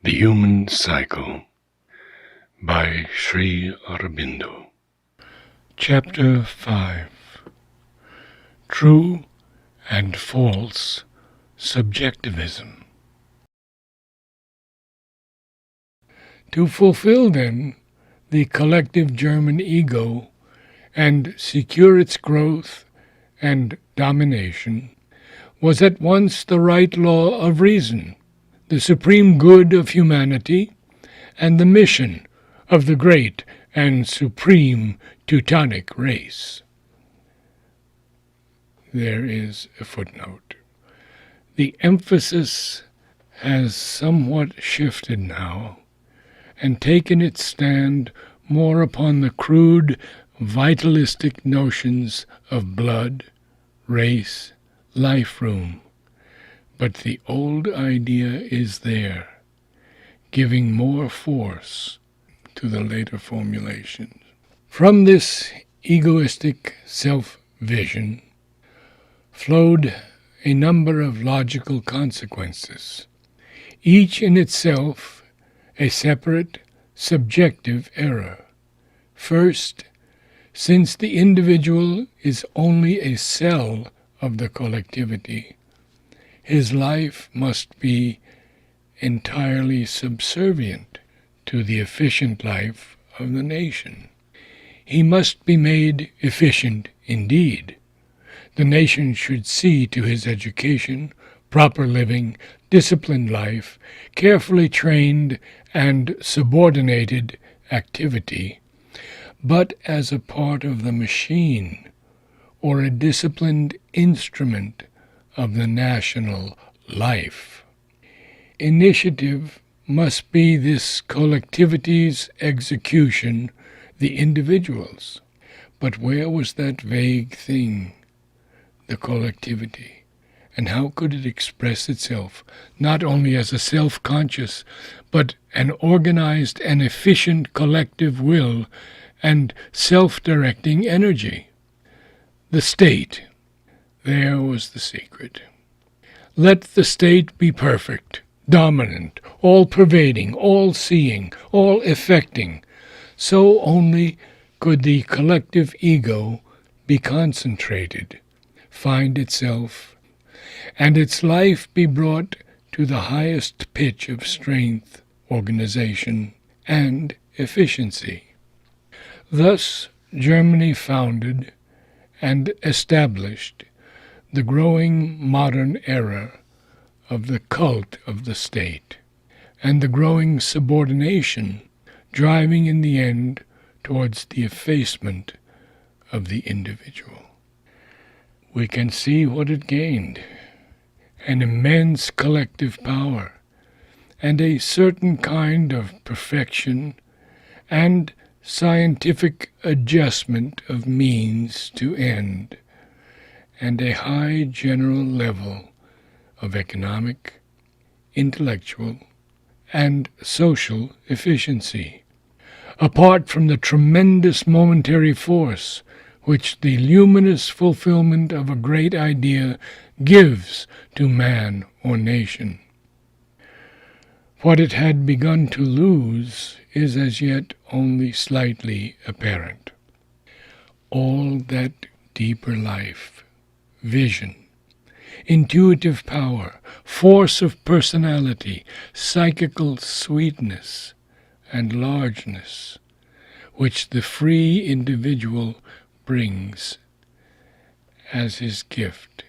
The Human Cycle by Sri Aurobindo. Chapter 5. True and False Subjectivism. To fulfill, then, the collective German ego and secure its growth and domination was at once the right law of reason, the supreme good of humanity, and the mission of the great and supreme Teutonic race. There is a footnote. The emphasis has somewhat shifted now, and taken its stand more upon the crude, vitalistic notions of blood, race, life-room. But the old idea is there, giving more force to the later formulations. From this egoistic self-vision flowed a number of logical consequences, each in itself a separate, subjective error. First, since the individual is only a cell of the collectivity, his life must be entirely subservient to the efficient life of the nation. He must be made efficient indeed. The nation should see to his education, proper living, disciplined life, carefully trained and subordinated activity, but as a part of the machine or a disciplined instrument of the national life. Initiative must be this collectivity's execution, the individual's. But where was that vague thing, the collectivity? And how could it express itself, not only as a self-conscious, but an organized and efficient collective will and self-directing energy? The state. There was the secret. Let the state be perfect, dominant, all-pervading, all-seeing, all-effecting. So only could the collective ego be concentrated, find itself, and its life be brought to the highest pitch of strength, organization, and efficiency. Thus Germany founded and established the growing modern era of the cult of the state, and the growing subordination driving in the end towards the effacement of the individual. We can see what it gained: an immense collective power, and a certain kind of perfection and scientific adjustment of means to end, and a high general level of economic, intellectual, and social efficiency, apart from the tremendous momentary force which the luminous fulfillment of a great idea gives to man or nation. What it had begun to lose is as yet only slightly apparent. All that deeper life, vision, intuitive power, force of personality, psychical sweetness, and largeness, which the free individual brings as his gift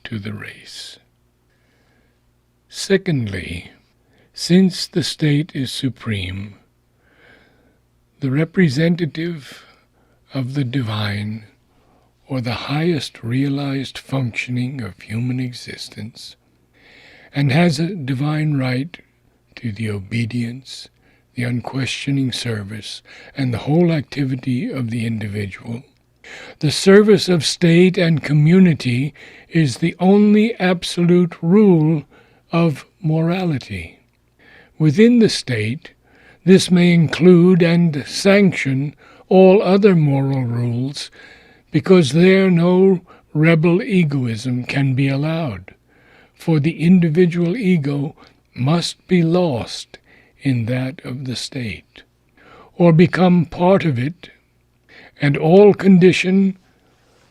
to the race. Secondly, since the state is supreme, the representative of the divine, or the highest realized functioning of human existence, and has a divine right to the obedience, the unquestioning service, and the whole activity of the individual, the service of state and community is the only absolute rule of morality. Within the state, this may include and sanction all other moral rules, because there no rebel egoism can be allowed, for the individual ego must be lost in that of the state, or become part of it, and all condition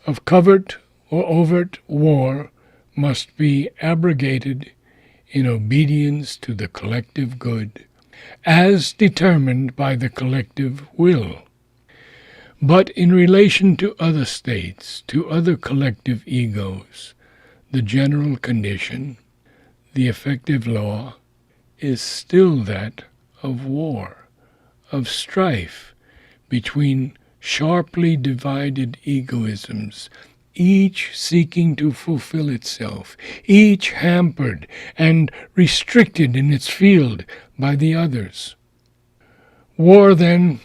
of covert or overt war must be abrogated in obedience to the collective good, as determined by the collective will. But in relation to other states, to other collective egos, the general condition, the effective law, is still that of war, of strife between sharply divided egoisms, each seeking to fulfill itself, each hampered and restricted in its field by the others. War, then,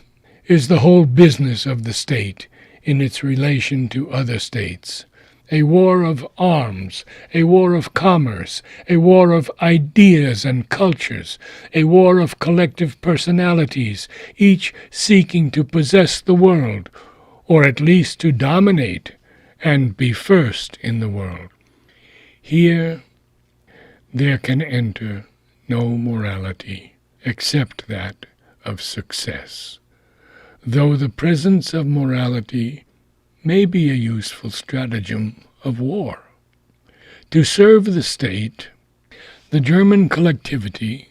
is the whole business of the state in its relation to other states. A war of arms, a war of commerce, a war of ideas and cultures, a war of collective personalities, each seeking to possess the world, or at least to dominate and be first in the world. Here there can enter no morality except that of success, though the presence of morality may be a useful stratagem of war. To serve the state, the German collectivity,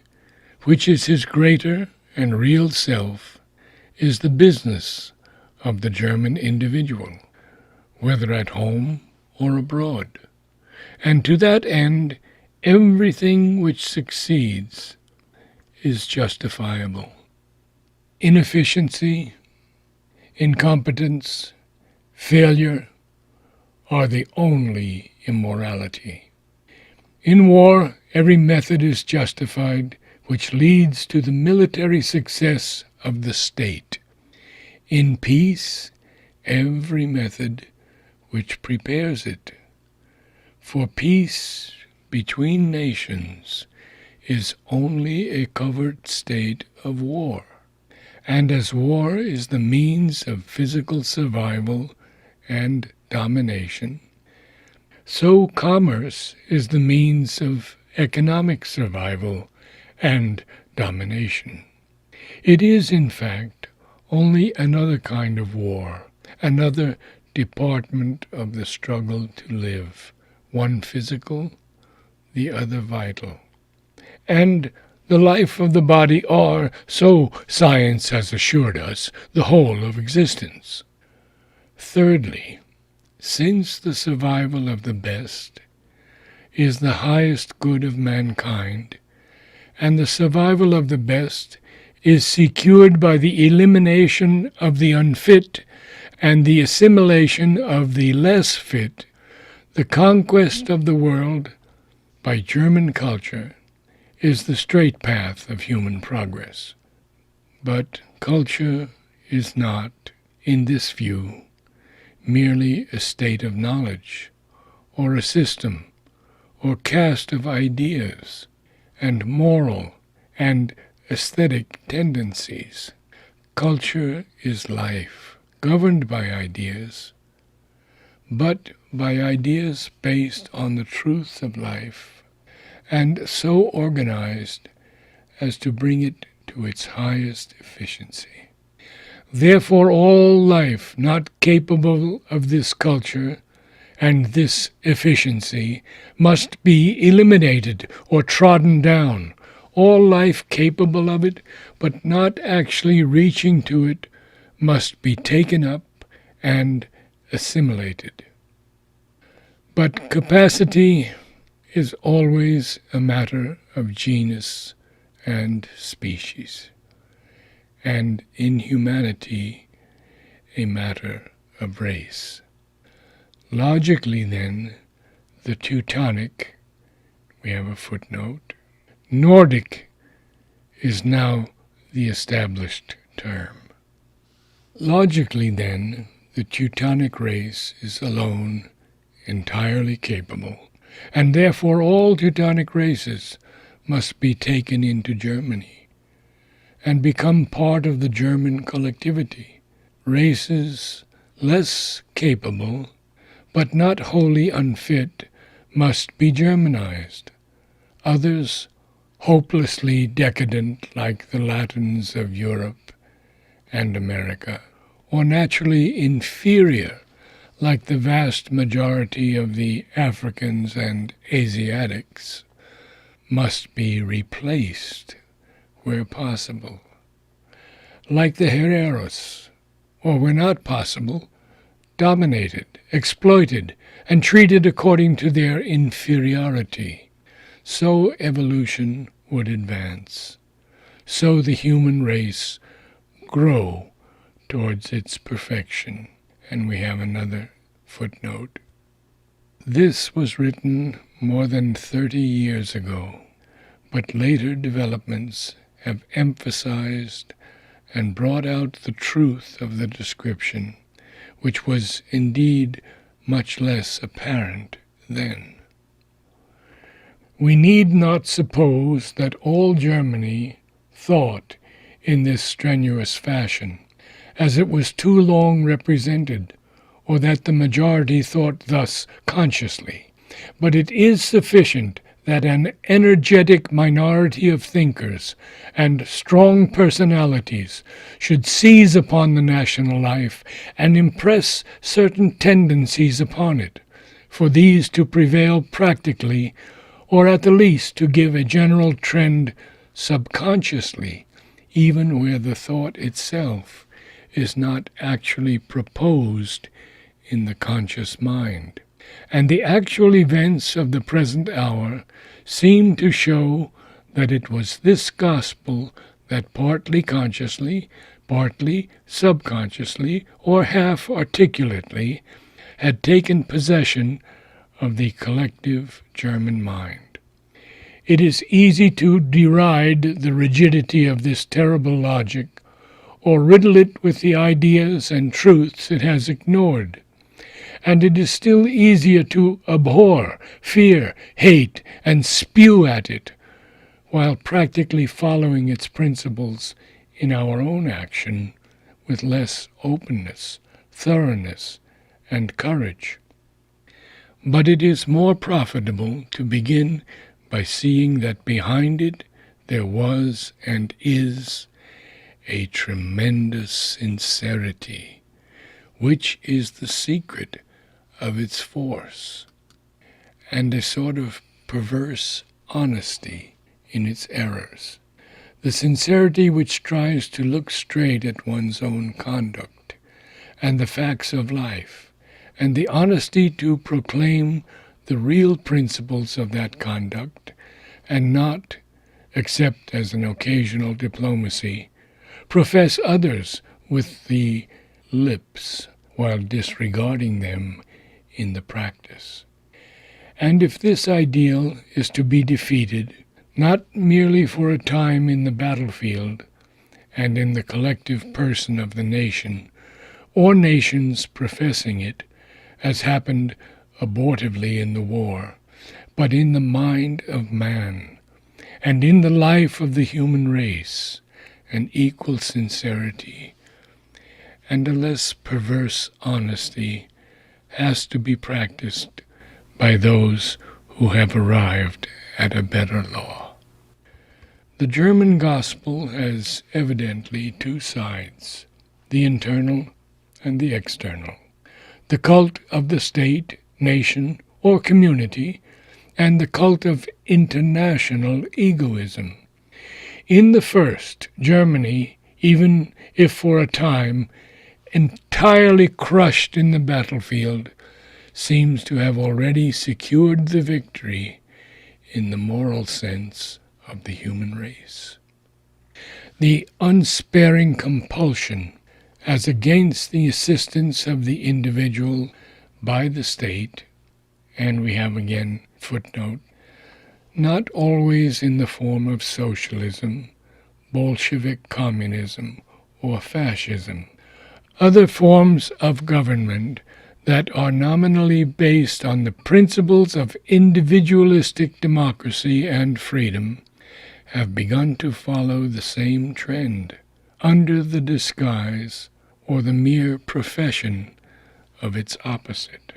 which is his greater and real self, is the business of the German individual, whether at home or abroad. And to that end, everything which succeeds is justifiable. Inefficiency, incompetence, failure are the only immorality. In war, every method is justified which leads to the military success of the state. In peace, every method which prepares it. For peace between nations is only a covert state of war, and as war is the means of physical survival and domination, so commerce is the means of economic survival and domination. It is, in fact, only another kind of war, another department of the struggle to live, one physical, the other vital. And the life of the body are, so science has assured us, the whole of existence. Thirdly, since the survival of the best is the highest good of mankind, and the survival of the best is secured by the elimination of the unfit and the assimilation of the less fit, the conquest of the world by German culture is the straight path of human progress. But culture is not, in this view, merely a state of knowledge, or a system, or cast of ideas, and moral and aesthetic tendencies. Culture is life, governed by ideas, but by ideas based on the truths of life, and so organized as to bring it to its highest efficiency. Therefore, all life not capable of this culture and this efficiency must be eliminated or trodden down. All life capable of it, but not actually reaching to it, must be taken up and assimilated. But capacity is always a matter of genus and species, and inhumanity a matter of race. Logically, then, the Teutonic, we have a footnote, Nordic is now the established term. Logically, then, the Teutonic race is alone entirely capable, and therefore all Teutonic races must be taken into Germany and become part of the German collectivity. Races less capable, but not wholly unfit, must be Germanized. Others, hopelessly decadent like the Latins of Europe and America, or naturally inferior like the vast majority of the Africans and Asiatics, must be replaced where possible. Like the Herreros, or where not possible, dominated, exploited, and treated according to their inferiority. So evolution would advance. So the human race grow towards its perfection. And we have another footnote. This was written more than 30 years ago, but later developments have emphasized and brought out the truth of the description, which was indeed much less apparent then. We need not suppose that all Germany thought in this strenuous fashion, as it was too long represented, or that the majority thought thus consciously, but it is sufficient that an energetic minority of thinkers and strong personalities should seize upon the national life and impress certain tendencies upon it, for these to prevail practically, or at the least to give a general trend subconsciously, even where the thought itself is not actually proposed in the conscious mind. And the actual events of the present hour seem to show that it was this gospel that partly consciously, partly subconsciously, or half articulately, had taken possession of the collective German mind. It is easy to deride the rigidity of this terrible logic, or riddle it with the ideas and truths it has ignored. And it is still easier to abhor, fear, hate, and spew at it, while practically following its principles in our own action with less openness, thoroughness, and courage. But it is more profitable to begin by seeing that behind it there was and is a tremendous sincerity, which is the secret of its force, and a sort of perverse honesty in its errors, the sincerity which tries to look straight at one's own conduct and the facts of life, and the honesty to proclaim the real principles of that conduct, and not, except as an occasional diplomacy, profess others with the lips while disregarding them in the practice. And if this ideal is to be defeated, not merely for a time in the battlefield and in the collective person of the nation, or nations professing it, as happened abortively in the war, but in the mind of man, and in the life of the human race, an equal sincerity and a less perverse honesty has to be practiced by those who have arrived at a better law. The German gospel has evidently two sides, the internal and the external, the cult of the state, nation, or community, and the cult of international egoism. In the first, Germany, even if for a time entirely crushed in the battlefield, seems to have already secured the victory in the moral sense of the human race. The unsparing compulsion as against the assistance of the individual by the state, and we have again footnote, not always in the form of socialism, Bolshevik communism, or fascism. Other forms of government that are nominally based on the principles of individualistic democracy and freedom have begun to follow the same trend under the disguise or the mere profession of its opposite.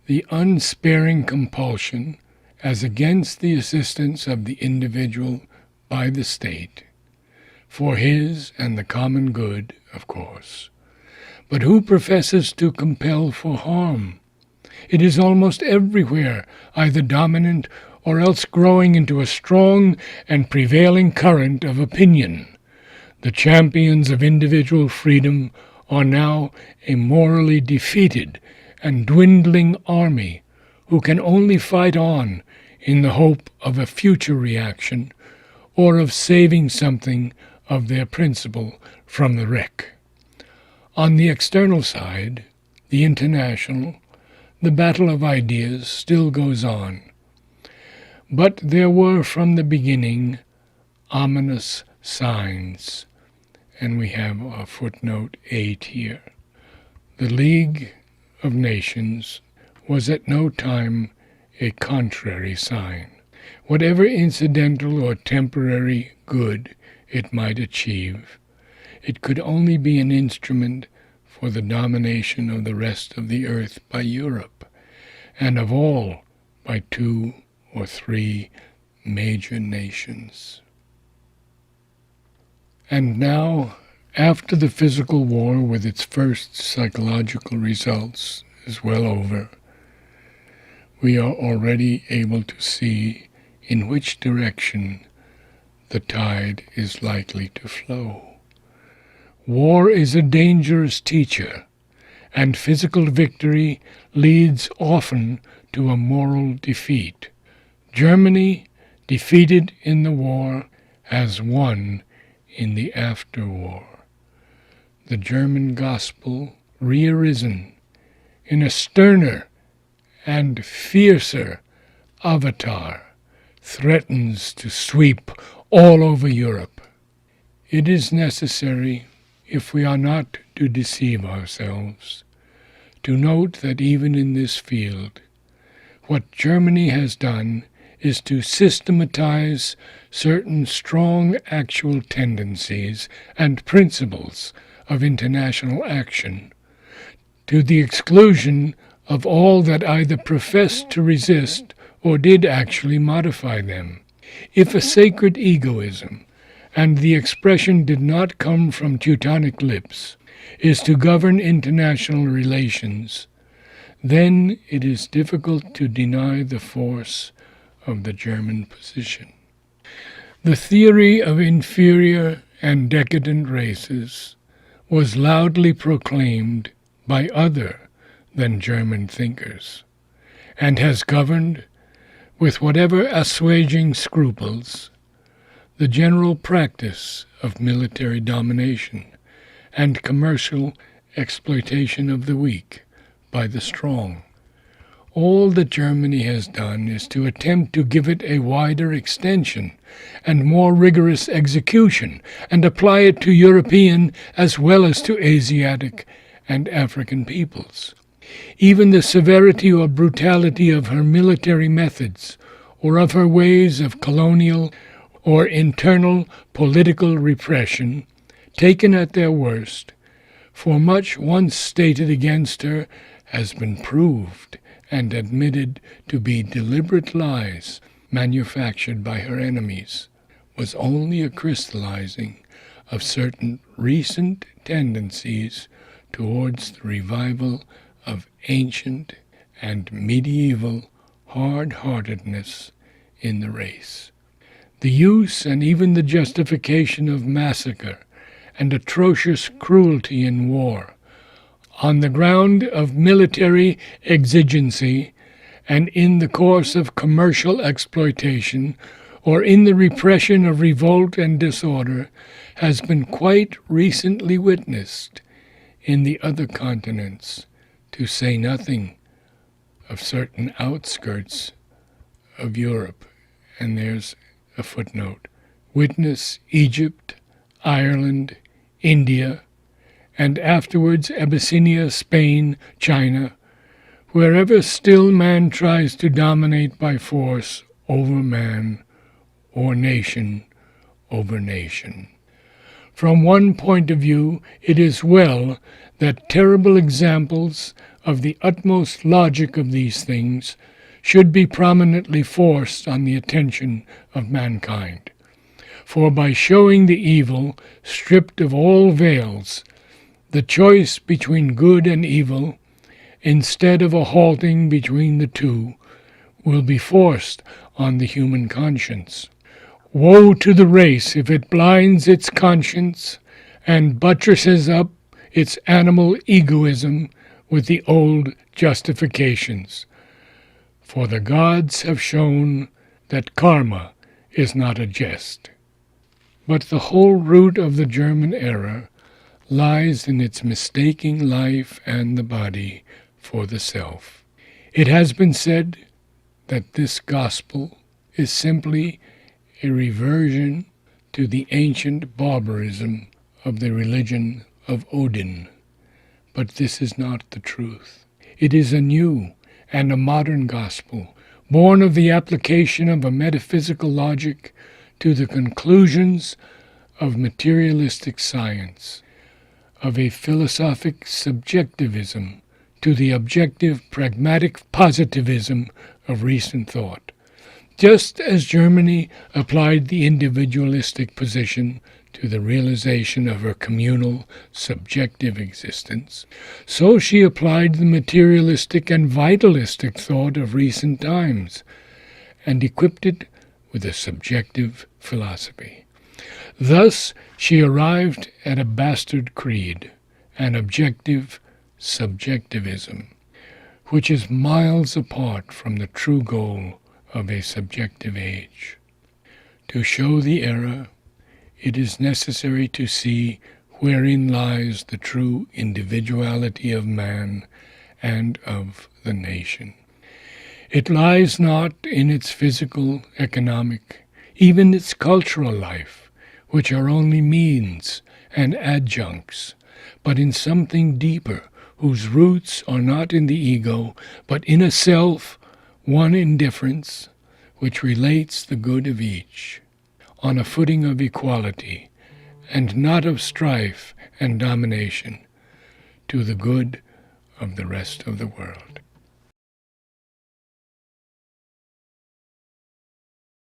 The unsparing compulsion as against the assistance of the individual by the state, for his and the common good, of course. But who professes to compel for harm? It is almost everywhere either dominant or else growing into a strong and prevailing current of opinion. The champions of individual freedom are now a morally defeated and dwindling army who can only fight on in the hope of a future reaction or of saving something of their principle from the wreck. On the external side, the international, the battle of ideas still goes on. But there were from the beginning ominous signs, and we have a footnote 8 here. The League of Nations was at no time a contrary sign. Whatever incidental or temporary good it might achieve, it could only be an instrument for the domination of the rest of the earth by Europe, and of all by 2 or 3 major nations. And now, after the physical war with its first psychological results is well over, we are already able to see in which direction the tide is likely to flow. War is a dangerous teacher, and physical victory leads often to a moral defeat. Germany, defeated in the war, has won in the afterwar. The German gospel, rearisen in a sterner and fiercer avatar, threatens to sweep all over Europe. It is necessary, if we are not to deceive ourselves, to note that even in this field, what Germany has done is to systematize certain strong actual tendencies and principles of international action, to the exclusion of all that either professed to resist or did actually modify them. If a sacred egoism, and the expression did not come from Teutonic lips, is to govern international relations, then it is difficult to deny the force of the German position. The theory of inferior and decadent races was loudly proclaimed by other than German thinkers, and has governed, with whatever assuaging scruples, the general practice of military domination and commercial exploitation of the weak by the strong. All that Germany has done is to attempt to give it a wider extension and more rigorous execution, and apply it to European as well as to Asiatic and African peoples. Even the severity or brutality of her military methods, or of her ways of colonial or internal political repression, taken at their worst, for much once stated against her has been proved and admitted to be deliberate lies manufactured by her enemies, was only a crystallizing of certain recent tendencies towards the revival of ancient and medieval hard-heartedness in the race. The use and even the justification of massacre and atrocious cruelty in war, on the ground of military exigency and in the course of commercial exploitation, or in the repression of revolt and disorder, has been quite recently witnessed in the other continents, to say nothing of certain outskirts of Europe. And there's a footnote. Witness Egypt, Ireland, India, and afterwards Abyssinia, Spain, China, wherever still man tries to dominate by force over man, or nation over nation. From one point of view, it is well that terrible examples of the utmost logic of these things should be prominently forced on the attention of mankind. For by showing the evil stripped of all veils, the choice between good and evil, instead of a halting between the two, will be forced on the human conscience. Woe to the race if it blinds its conscience and buttresses up its animal egoism with the old justifications. For the gods have shown that karma is not a jest. But the whole root of the German error lies in its mistaking life and the body for the self. It has been said that this gospel is simply a reversion to the ancient barbarism of the religion of Odin. But this is not the truth. It is a new and a modern gospel, born of the application of a metaphysical logic to the conclusions of materialistic science, of a philosophic subjectivism to the objective pragmatic positivism of recent thought. Just as Germany applied the individualistic position to the realization of her communal, subjective existence, so she applied the materialistic and vitalistic thought of recent times, and equipped it with a subjective philosophy. Thus she arrived at a bastard creed, an objective subjectivism, which is miles apart from the true goal of a subjective age. To show the error, it is necessary to see wherein lies the true individuality of man and of the nation. It lies not in its physical, economic, even its cultural life, which are only means and adjuncts, but in something deeper, whose roots are not in the ego, but in a self, one indifference, which relates the good of each, on a footing of equality, and not of strife and domination, to the good of the rest of the world.